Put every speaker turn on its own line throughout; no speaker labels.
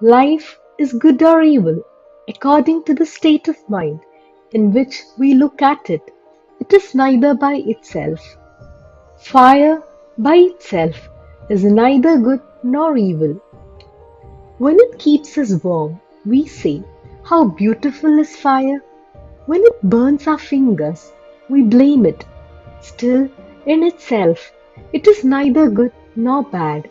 Life is good or evil according to the state of mind in which we look at it. It is neither by itself. Fire by itself is neither good nor evil. When it keeps us warm, we say, "How beautiful is fire!" When it burns our fingers, we blame it. Still, in itself, it is neither good nor bad.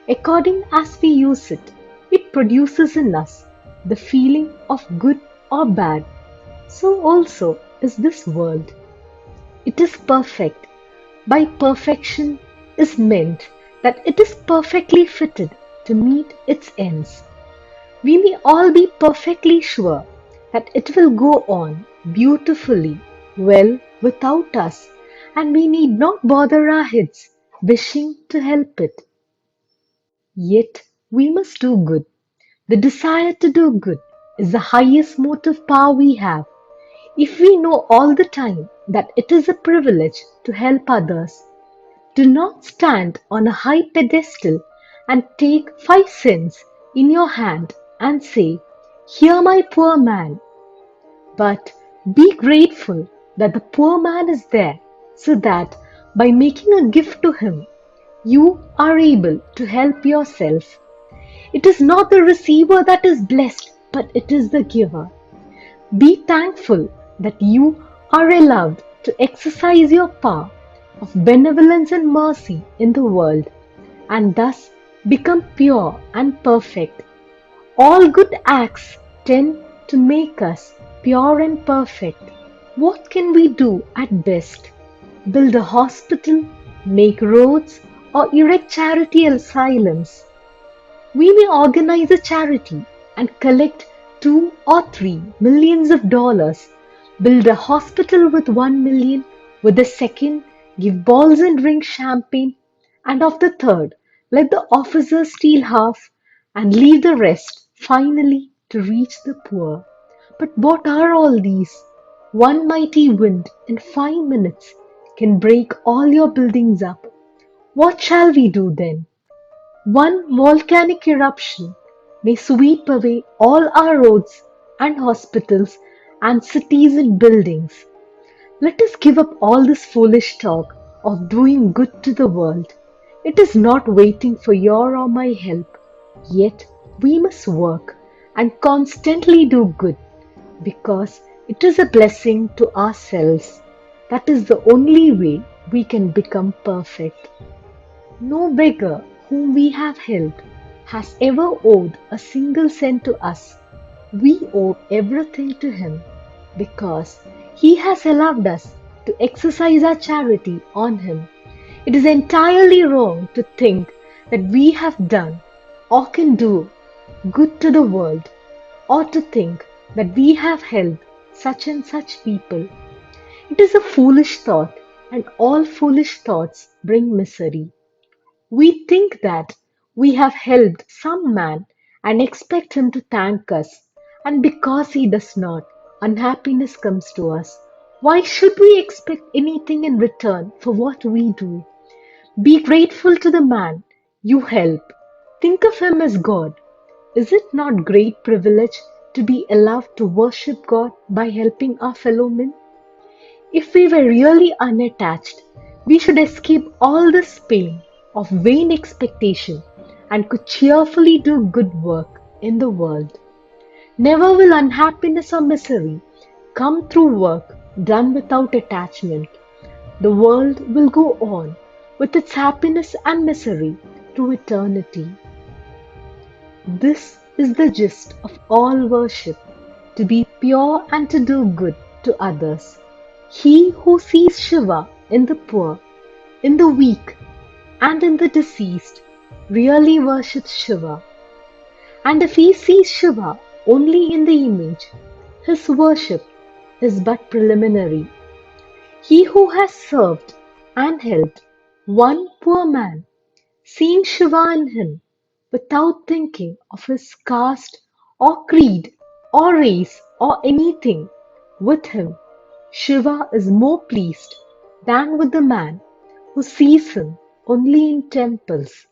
According as we use it, it produces in us the feeling of good or bad. So also is this world. It is perfect. By perfection is meant that it is perfectly fitted to meet its ends. We may all be perfectly sure that it will go on beautifully well without us, and we need not bother our heads wishing to help it. Yet we must do good. The desire to do good is the highest motive power we have. If we know all the time that it is a privilege to help others, do not stand on a high pedestal and take 5 cents in your hand and say, "Here, my poor man," but be grateful that the poor man is there so that by making a gift to him, you are able to help yourself. It is not the receiver that is blessed, but it is the giver. Be thankful that you are allowed to exercise your power of benevolence and mercy in the world, and thus become pure and perfect. All good acts tend to make us pure and perfect. What can we do at best? Build a hospital, make roads, or erect charity asylums. We may organize a charity and collect 2 or 3 millions of dollars, build a hospital with 1 million, with the second, give balls and drink champagne, and of the third, let the officers steal half and leave the rest finally to reach the poor. But what are all these? One mighty wind in 5 minutes can break all your buildings up. What shall we do then? One volcanic eruption may sweep away all our roads and hospitals and cities and buildings. Let us give up all this foolish talk of doing good to the world. It is not waiting for your or my help. Yet we must work and constantly do good because it is a blessing to ourselves. That is the only way we can become perfect. No beggar whom we have helped has ever owed a single cent to us. We owe everything to him because he has allowed us to exercise our charity on him. It is entirely wrong to think that we have done or can do good to the world, or to think that we have helped such and such people. It is a foolish thought, and all foolish thoughts bring misery. We think that we have helped some man and expect him to thank us, and because he does not, unhappiness comes to us. Why should we expect anything in return for what we do? Be grateful to the man you help. Think of him as God. Is it not great privilege to be allowed to worship God by helping our fellow men? If we were really unattached, we should escape all this pain of vain expectation and could cheerfully do good work in the world. Never will unhappiness or misery come through work done without attachment. The world will go on with its happiness and misery to eternity. This is the gist of all worship, to be pure and to do good to others. He who sees Shiva in the poor, in the weak, and in the deceased really worships Shiva. And if he sees Shiva only in the image, his worship is but preliminary. He who has served and helped one poor man, seeing Shiva in him, without thinking of his caste or creed or race or anything, with him, Shiva is more pleased than with the man who sees him only in temples.